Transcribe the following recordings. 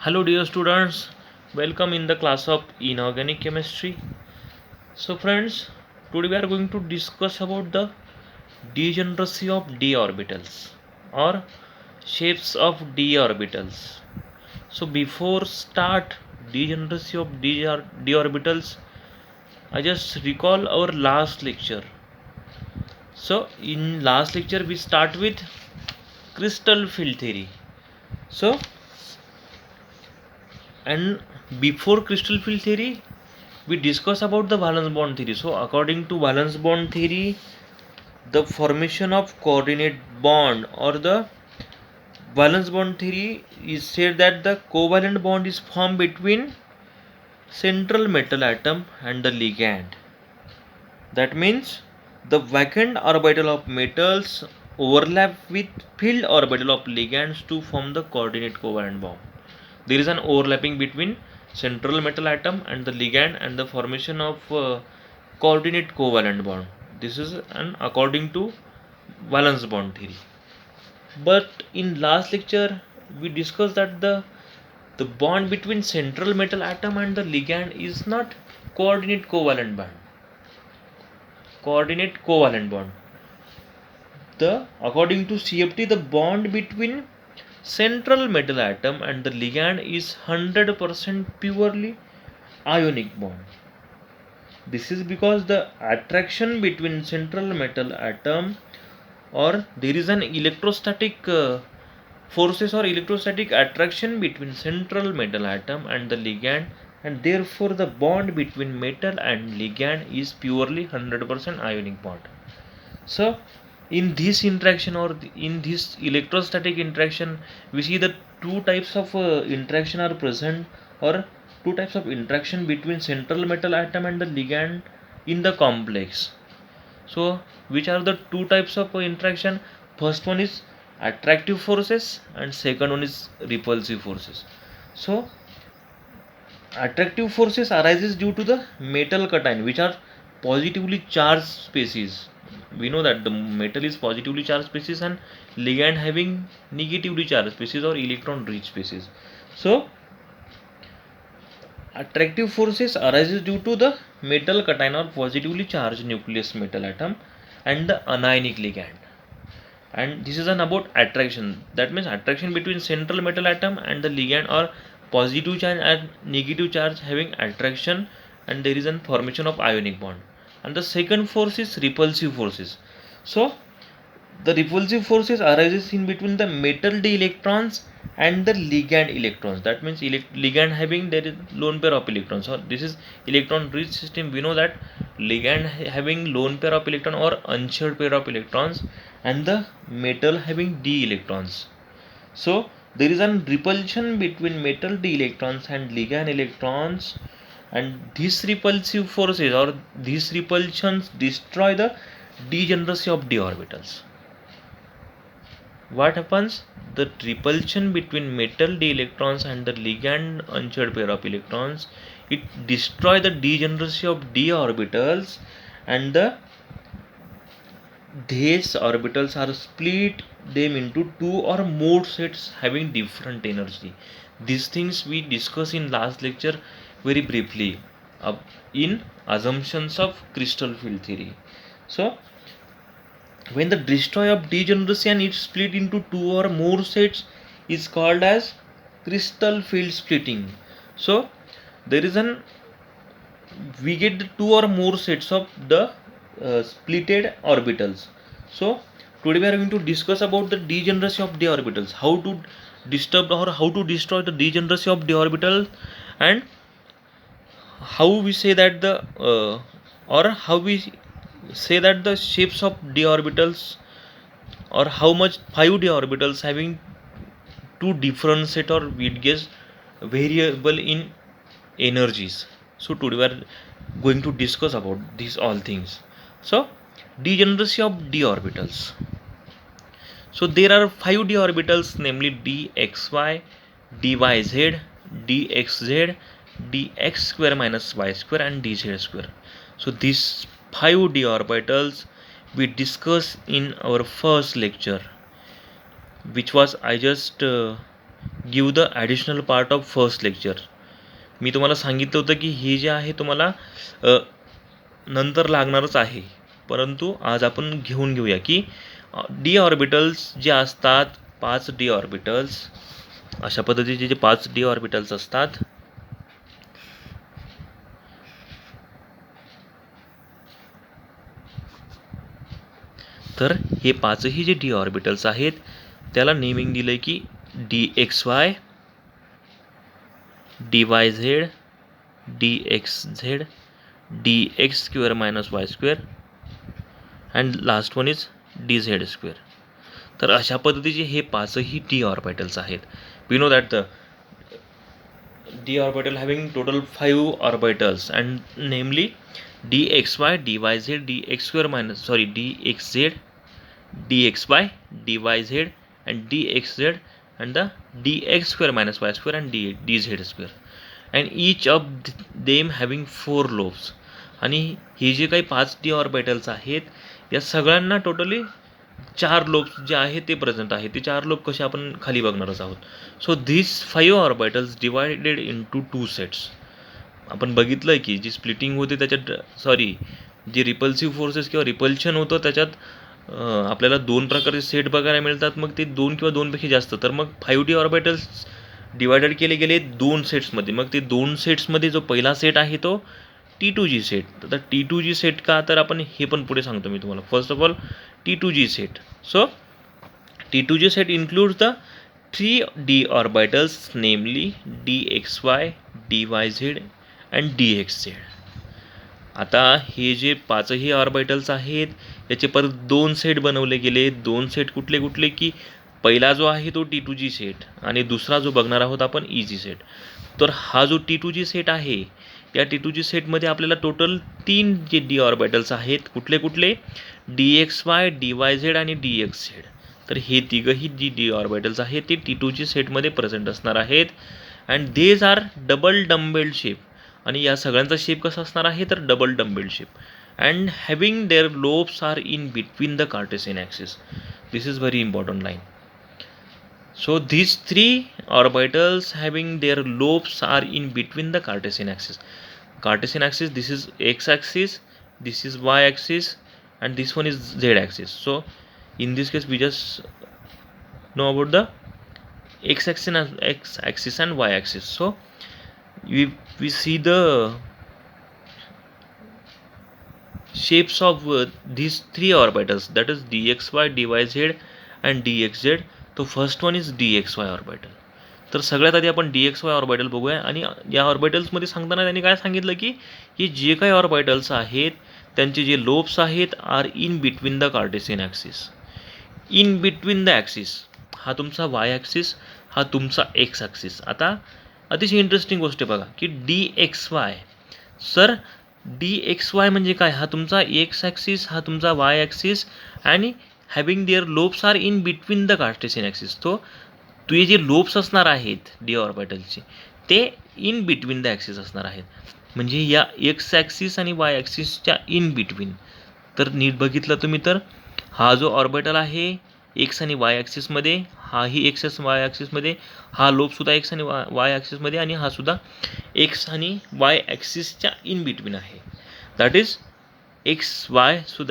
Hello dear students, welcome in the class of inorganic chemistry. So friends, today we are going to discuss about the degeneracy of d orbitals or shapes of d orbitals. So before start degeneracy of d orbitals, I just recall our last lecture. So in last lecture we start with crystal field theory. So and before crystal field theory we discuss about the valence bond theory. So according to valence bond theory, the formation of coordinate bond or the valence bond theory is said that the covalent bond is formed between central metal atom and the ligand. That means the vacant orbital of metals overlap with filled orbital of ligands to form the coordinate covalent bond. There is an overlapping between central metal atom and the ligand and the formation of coordinate covalent bond. This is an according to valence bond theory. But in last lecture we discussed that the bond between central metal atom and the ligand is not coordinate covalent bond. Coordinate covalent bond. The according to CFT, the bond between central metal atom and the ligand is 100% purely ionic bond. This is because the attraction between central metal atom or there is an electrostatic forces or electrostatic attraction between central metal atom and the ligand, and therefore the bond between metal and ligand is purely 100% ionic bond. So in this interaction or in this electrostatic interaction we see that two types of interaction are present, or two types of interaction between central metal atom and the ligand in the complex. So which are the two types of interaction? First one is attractive forces and second one is repulsive forces. So attractive forces arises due to the metal cation which are positively charged species. We know that the metal is positively charged species and ligand having negatively charged species or electron rich species. So attractive forces arises due to the metal cation or positively charged nucleus metal atom and the anionic ligand. And this is an about attraction. That means attraction between central metal atom and the ligand or positive charge and negative charge having attraction, and there is a formation of ionic bond. And the second force is repulsive forces. So the repulsive forces arises in between the metal d electrons and the ligand electrons. That means ligand having there is lone pair of electrons. So this is electron rich system. We know that ligand having lone pair of electron or unshared pair of electrons and the metal having d electrons. So there is a repulsion between metal d electrons and ligand electrons, and these repulsive forces or these repulsions destroy the degeneracy of d orbitals. What happens? The repulsion between metal d electrons and the ligand unshared pair of electrons, it destroy the degeneracy of d orbitals, and these orbitals are split them into two or more sets having different energy. These things we discussed in last lecture very briefly in assumptions of crystal field theory. So when the destroy of degeneracy and it split into two or more sets is called as crystal field splitting. So there is an we get the two or more sets of the splitted orbitals. So today we are going to discuss about the degeneracy of d orbitals, how to disturb or how to destroy the degeneracy of d orbital, and how we say that the or how we say that the shapes of d orbitals, or how much 5d orbitals having two different set or we'd guess variable in energies. So today we are going to discuss about these all things. So degeneracy of d orbitals. So there are 5d orbitals, namely dxy, dyz, dxz, dx square minus y square and dz square. So these 5d orbitals we discussed in our first lecture, which was I just give the additional part of first lecture. मी तुम्हाला सांगितलं होतं की हे जे आहे तुम्हाला नंतर लागणारच आहे, परंतु आज आपण घेऊया की डी ऑर्बिटल्स जे असतात, 5 डी ऑर्बिटल्स, अशा पद्धतीचे जे 5 डी ऑर्बिटल्स असतात, तर हे 5ही जे डी ऑर्बिटल्स आहेत त्याला नेमिंग दिलं आहे की DXY, DYZ, DXZ, DX² - Y² and last one is DZ². तर अशा पद्धतीचे हे 5ही डी ऑर्बिटल्स आहेत. We know that the d orbital having total 5 orbitals, and namely dxy, dyz, dxz, dxy, dyz, and dxz, and the dx² - y² and dz², and each of them having 4 lobes. आणि हे जे काही 5 D orbitals आहेत या सगळ्यांना totally 4 lobes जे आहेत ते प्रेझेंट आहेत. ते 4 लोब कसे आपण खाली बघणारच आहोत. So this 5 orbitals divided into 2 sets. आपण बघितलं की जी स्प्लिटिंग होते त्याच्यात जे रिपल्सिव्ह फोर्सेस किंवा रिपल्शन होतं त्याच्यात आपल्याला 2 प्रकारचे सेट बघायला मिळतात. मग ते 2 किंवा 2पेक्षा जास्त, तर मग 5 डी ऑर्बिटल्स डिवायडेड केले गेले 2 सेट्समध्ये. मग ते 2 सेट्समध्ये जो पहिला सेट आहे तो T2G सेट. तर T2G सेट का, तर आपण हे पण पुढे सांगतो मी तुम्हाला. First of all T2G set. So T2G set includes the 3D orbitals, namely DXY, DYZ and DXZ. आता हे जे 5ही ऑर्बिटल्स आहेत याचे परत 2 सेट बनवले गेले. 2 सेट कुठले कुठले की पहिला जो आहे तो T2G सेट आणि दुसरा जो बघणार आहोत आपण EG सेट. तर हा जो T2G सेट आहे या T2G सेटमध्ये आपल्याला टोटल 3 जे डी ऑर्बिटल्स आहेत. कुठले कुठले? DXY, DYZ आणि DXZ. तर हे तिघही जी डी ऑर्बिटल्स आहेत ते T2G सेटमध्ये प्रेझेंट असणार आहेत. And these are double dumbbell shape. आणि या सगळ्यांचा शेप कसा असणार आहे तर double dumbbell shape. And having their lobes are in between the Cartesian axis. This is very important line. So these 3 orbitals having their lobes are in between the Cartesian axis. Cartesian axis, this is x-axis, this is y-axis, and this one is z-axis. So in this case we just know about the x-axis and y-axis. So we see the shapes of these 3 orbitals, that is dxy, dyz and dxz. तो first one is DXY orbital. तर सगळ्यात आधी आपण DXY orbital बघूया. आणि या ऑर्बिटल्समध्ये सांगताना त्यांनी काय सांगितलं की हे जे काही ऑर्बिटल्स आहेत त्यांचे जे लोब्स आहेत R in between the Cartesian axis. In between the axis हा तुमचा वाय ॲक्सिस, हा तुमचा एक्स ॲक्सिस. आता अतिशय इंटरेस्टिंग गोष्ट बघा की DXY. सर DXY म्हणजे काय? हा तुमचा एक्स ॲक्सिस, हा तुमचा वाय ॲक्सिस, आणि having their lobes are in between the Cartesian axis. तो तुझे जे लोब्स असणार आहेत डी ऑर्बिटलचे ते इन बिटवीन द ॲक्सिस असणार आहेत. म्हणजे या एक्स ॲक्सिस आणि वाय ॲक्सिसच्या इन बिटवीन. तर नीट बघितलं तुम्ही तर हा जो ऑर्बिटल आहे एक्स आणि वाय ॲक्सिसमध्ये, हाही एक्स वाय ॲक्सिसमध्ये, हा लोबसुद्धा एक्स आणि वाय ॲक्सिसमध्ये, आणि हा सुद्धा एक्स आणि वाय ॲक्सिसच्या इन बिटवीन आहे. That is x Y. So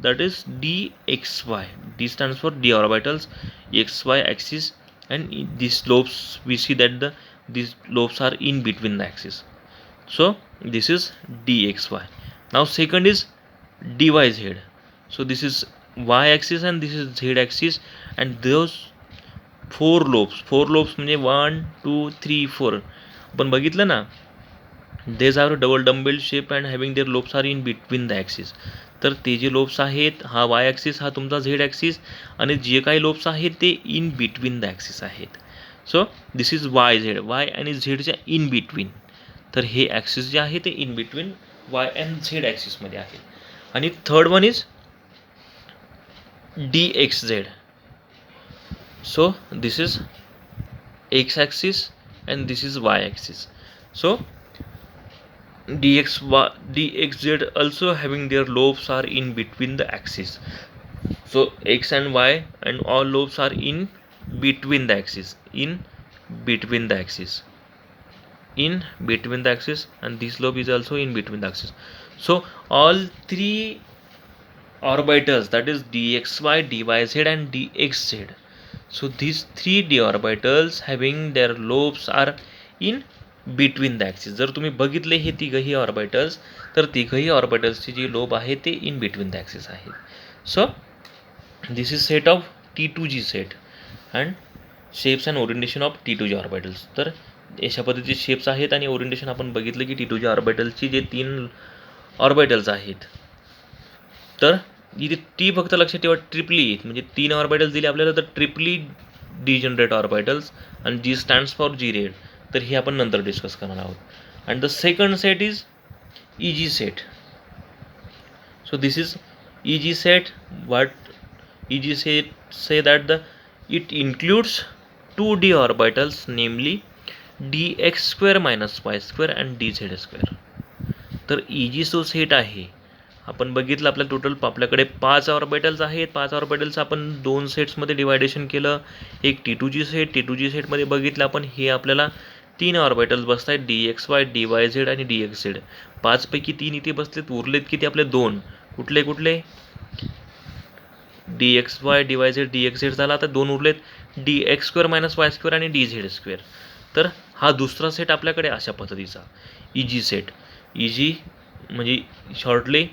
that is DXY. D stands for d orbitals, XY axis, and these lobes we see that these lobes are in between the axis. So this is DXY. Now second is DYZ. So this is y axis and this is z axis, and those 4 lobes म्हणजे 1 2 3 4 आपण बघितलं ना. These are double dumbbell shape and having their lobes are in between the axis. तर ते जे lobes आहेत हा Y axis, हा तुमचा झेड ॲक्सिस, आणि जे काही लोब्स आहेत ते इन बिटवीन द ॲक्सिस आहेत. So this is Y Z. Y आणि झेडच्या इन बिटवीन. तर हे ॲक्सिस जे आहे ते in between Y and Z ॲक्सिसमध्ये आहे. आणि third one is DXZ. So this is X axis and this is Y axis. So DXZ also having their lobes are in between the axis. So X and Y and all lobes are in between the axis, in between the axis, in between the axis, and this lobe is also in between the axis. So all three orbitals, that is dxy, dyz and dxz, so these three d orbitals having their lobes are in between the axis. जर तुम्ही बघितले हे तिघही orbitals, तर तिघही ऑर्बिटल्सची जी lobe आहे ते in between the axis आहे. So this is set of T2G set and shapes and orientation of T2G orbitals. तर अशा पद्धतीचे शेप्स आहेत आणि ओरिएंटेशन आपण बघितलं की T2G ऑर्बिटल्सची जे 3 ऑर्बिटल्स आहेत, तर इथे टी फक्त लक्षात ठेवा ट्रिपली, म्हणजे 3 ऑर्बिटल्स दिले आपल्याला, तर ट्रिपली डिजनरेट ऑर्बिटल्स, आणि जी स्टँड्स फॉर जी रेड, तर हे आपण नंतर डिस्कस करणार आहोत. And the second set is EG set. So this is EG set. What EG set say that it includes 2D orbitals, namely dx square minus y square and dz square. तर EG जो set आहे, आपण बघितलं आपल्या total आपल्याकडे 5 orbitals आहेत. 5 orbitals आपण 2 सेट्समध्ये deviation केलं. एक T2G सेटमध्ये बघितलं आपण, हे आपल्याला 3 ऑर्बिटल्स बसत आहेत, dxy, dyz आणि dxz. 5 पैकी 3 इथे बसलेत, उरलेत किती आपले 2. कुठले dxy, dyz, dxz झाला. आता 2 उरलेत, dx square minus Y square आणि dz स्क्वेअर. तर हा दुसरा सेट आपल्याकडे अशा पद्धतीचा EG सेट. EG म्हणजे shortly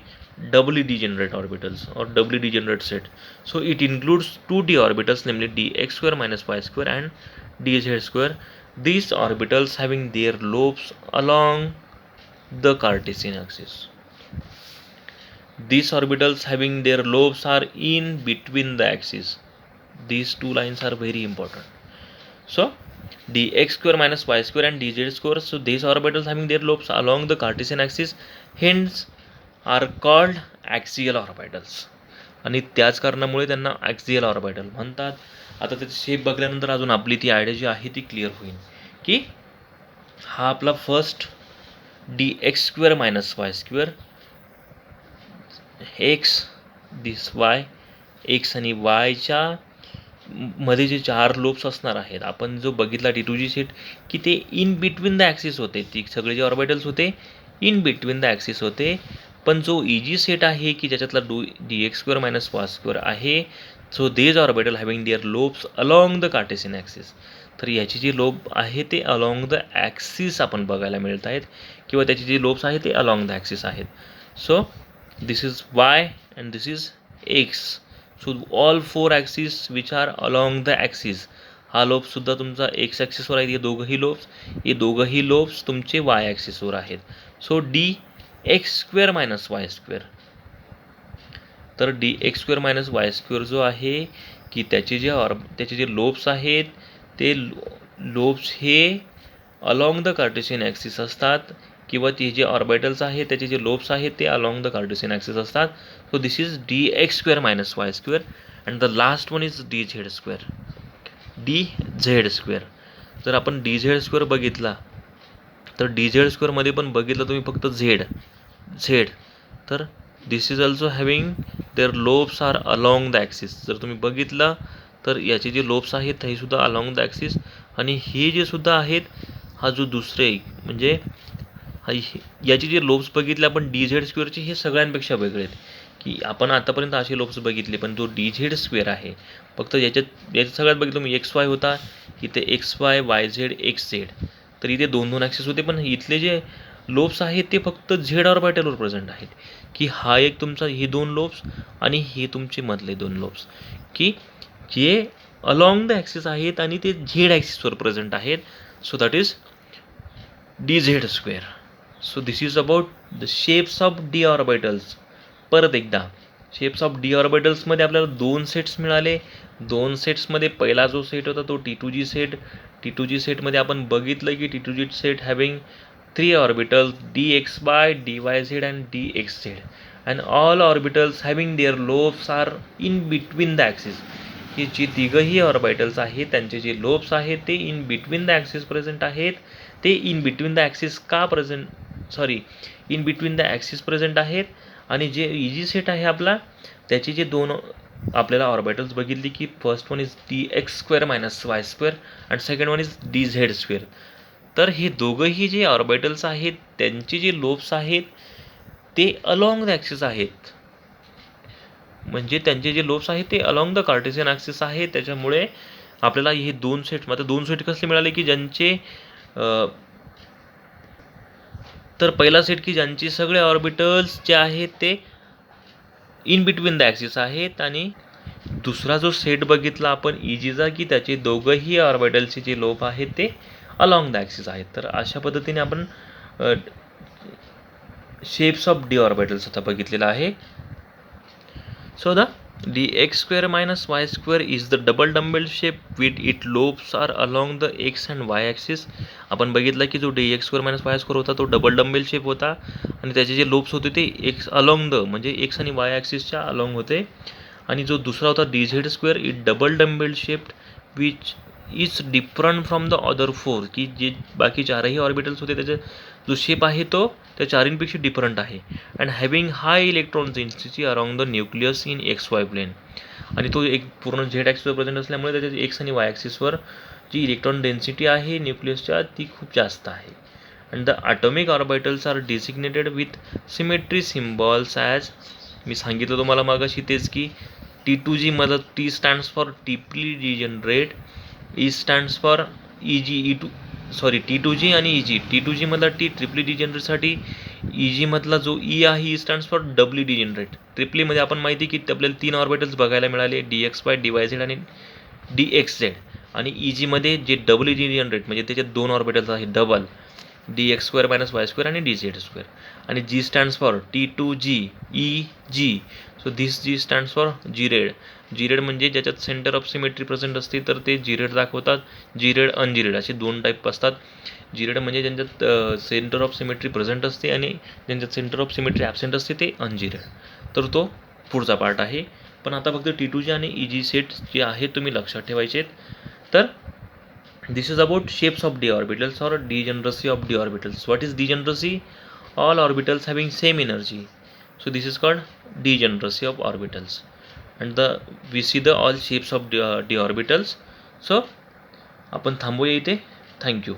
doubly degenerate orbitals or doubly degenerate set. So it includes 2D orbitals, namely dx square minus y square and dz square. These orbitals having their lobes along the Cartesian axis. These orbitals having their lobes are in between the axis. These two lines are very important. So dx square minus y square and dz square. So these orbitals having their lobes along the Cartesian axis, hence are called axial orbitals, आणि त्याच कारणामुळे त्यांना axial orbital म्हणतात. आता त्याची shape बघल्यानंतर अजून आपली ती आयडिया जी आहे ती क्लिअर होईल की हा आपला first dx square minus Y square, X this Y, X आणि वायच्या मध्ये जे 4 लोब्स असणार आहेत, आपण जो बघितला T2G सेट की ते इन बिटवीन द ॲक्सिस होते, ती सगळे जे ऑर्बिटल्स होते इन बिटवीन द ॲक्सिस होते. पण जो EG सेट आहे की ज्याच्यातला dx square minus Y square आहे, so these orbital having their lobes along the Cartesian axis. तर याची जी लोब आहे ते अलॉंग द ॲक्सिस आपण बघायला मिळत आहेत, किंवा त्याची जी लोब्स आहे ते अलॉंग द ॲक्सिस आहेत. So this is Y and this is x. So all 4 axis which are along the axis. हा लोब्ससुद्धा तुमचा एक्स ॲक्सिसवर आहे, हे दोघंही लोब्स तुमचे वाय ॲक्सिसवर आहेत. So dx square minus Y square, तर dx square minus Y square जो आहे की त्याचे जे लोब्स आहेत ते लोब्स हे अलॉंग द कार्टेशियन ॲक्सिस असतात, किंवा ते जे ऑर्बिटल्स आहेत त्याचे जे लोब्स आहेत ते अलॉंग द कार्टेशियन ॲक्सिस असतात. So this is dx square minus Y square and the last one is dz square. dz square, जर आपण dz स्क्वेअर बघितला तर dz स्क्वेअरमध्ये पण बघितलं तुम्ही फक्त झेड, तर this is also having their lobes are along the axis. जर तुम्ही बघितलं तर याचे जे लोब्स आहेत हे सुद्धा अलॉंग द ॲक्सिस, आणि हे जे सुद्धा आहेत, हा जो दुसरे म्हणजे याचे जे लोब्स बघितले आपण dz स्क्वेअरचे, हे सगळ्यांपेक्षा वेगळे आहेत. की आपण आतापर्यंत असे लोब्स बघितले, पण जो dz स्क्वेअर आहे फक्त याच्यात सगळ्यात बघितलं मी xy होता, इथे xy, yz, xz, तर इथे 2 ॲक्सिस होते. पण इथले जे लोब्स आहेत ते फक्त झेड ऑर्बिटलवर प्रेझेंट आहेत, की हा एक तुमचा हे 2 लोब्स आणि हे तुमचे मधले 2 लोब्स, की जे अलॉंग द ॲक्सिस आहेत आणि ते झेड ॲक्सिसवर प्रेझेंट आहेत. So that is dz square. So this is about the shapes of D orbitals. परत एकदा शेप्स ऑफ डी ऑर्बिटल्समध्ये आपल्याला 2 सेट्स मिळाले. 2 सेट्समध्ये पहिला जो सेट होता तो T2G सेट. T2G सेटमध्ये आपण बघितलं की T2G set having 3 orbitals dxy, dyz and dxz, and all orbitals having their lobes are in between the axis. की जी तिघही ऑर्बिटल्स आहेत त्यांचे जे लोब्स आहेत ते in between the axis present आहेत. ते in between the axis in between the axis present आहेत. आणि जे EG सेट आहे आपला, त्याचे जे 2 आपल्याला ऑर्बिटल्स बघितली की first one is dx² - y² and second one is dz². तर हे दोघंही जे ऑर्बिटल्स आहेत त्यांचे जे लोब्स आहेत ते अलॉंग द ॲक्सिस आहेत, म्हणजे त्यांचे जे लोब्स आहेत ते अलॉंग द कार्टेशियन ॲक्सिस आहे. त्याच्यामुळे आपल्याला हे दोन सेट कसले मिळाले की ज्यांचे तर पहिला सेट की ज्यांचे सगळे ऑर्बिटल्स जे आहेत ते इन बिटवीन द ॲक्सिस आहेत, आणि दुसरा जो सेट बघितला आपण इजीचा की त्याचे दोघंही ऑर्बिटल्सचे जे लोब आहेत ते अलॉंग द ॲक्सिस आहेत. तर अशा पद्धतीने आपण शेप्स ऑफ डी ऑर्बिटल्स आता बघितलेला आहे. So the dx² - y² is the double dumbbell shape with it lobes are along the X and Y axis. आपण बघितलं की जो dx² - y² होता तो डबल डम्बेल शेप होता आणि त्याचे जे लोब्स होते ते एक्स अलॉंग द म्हणजे एक्स आणि वाय ॲक्सिसच्या अलॉंग होते. आणि जो दुसरा होता dz² it double dumbbell shaped which is different from the other four, की जे बाकी चारही ऑर्बिटल्स होते त्याचा जो शेप आहे तो त्या चारींपेक्षा डिफरंट आहे. And having high electron density around the nucleus in XY plane, आणि तो एक पूर्ण झेड ॲक्सिसवर प्रेझेंट असल्यामुळे त्याच्या एक्स आणि वाय ॲक्सिसवर जी इलेक्ट्रॉन डेन्सिटी आहे न्यूक्लियसच्या ती खूप जास्त आहे. And the atomic orbitals are designated with symmetry symbols as, मी सांगितलं तुम्हाला मागाशी तेच की T2G मधलं T stands for triply degenerate, E stands for T2G आणि EG. T2G मधला T ट्रिपली डिजनरेटसाठी, EG मधला जो E आहे E stands for Dabali degenerate. ट्रिपलीमध्ये आपण माहिती की आपल्याला 3 ऑर्बिटल्स बघायला मिळाले, dxy, dyz आणि dxz. आणि EG मध्ये जे डबली डिजनरेट म्हणजे त्याच्यात 2 ऑर्बिटल्स आहेत डबल, dx² - y² आणि dz². आणि G stands for T2G EG. So this G stands for G-रेड. G-रेड म्हणजे ज्याच्यात सेंटर ऑफ सिमेट्री प्रेझेंट असते तर ते G-रेड दाखवतात. G-रेड अनजी-रेड असे 2 टाईप असतात. G-रेड म्हणजे ज्यांच्यात सेंटर ऑफ सिमेट्री प्रेझेंट असते आणि ज्यांच्यात सेंटर ऑफ सिमेट्री ॲबसेंट असते ते अनजी-रेड. तर तो पुढचा पार्ट आहे. पण आता फक्त T2G आणि EG सेट जे आहेत तुम्ही लक्षात ठेवायचे आहेत. तर this is about shapes of d orbitals or degeneracy of d orbitals. What is degeneracy? All orbitals having same energy. So this is called degeneracy of orbitals. And we see the all shapes of d orbitals. So आपण थांबूया इथे. Thank you.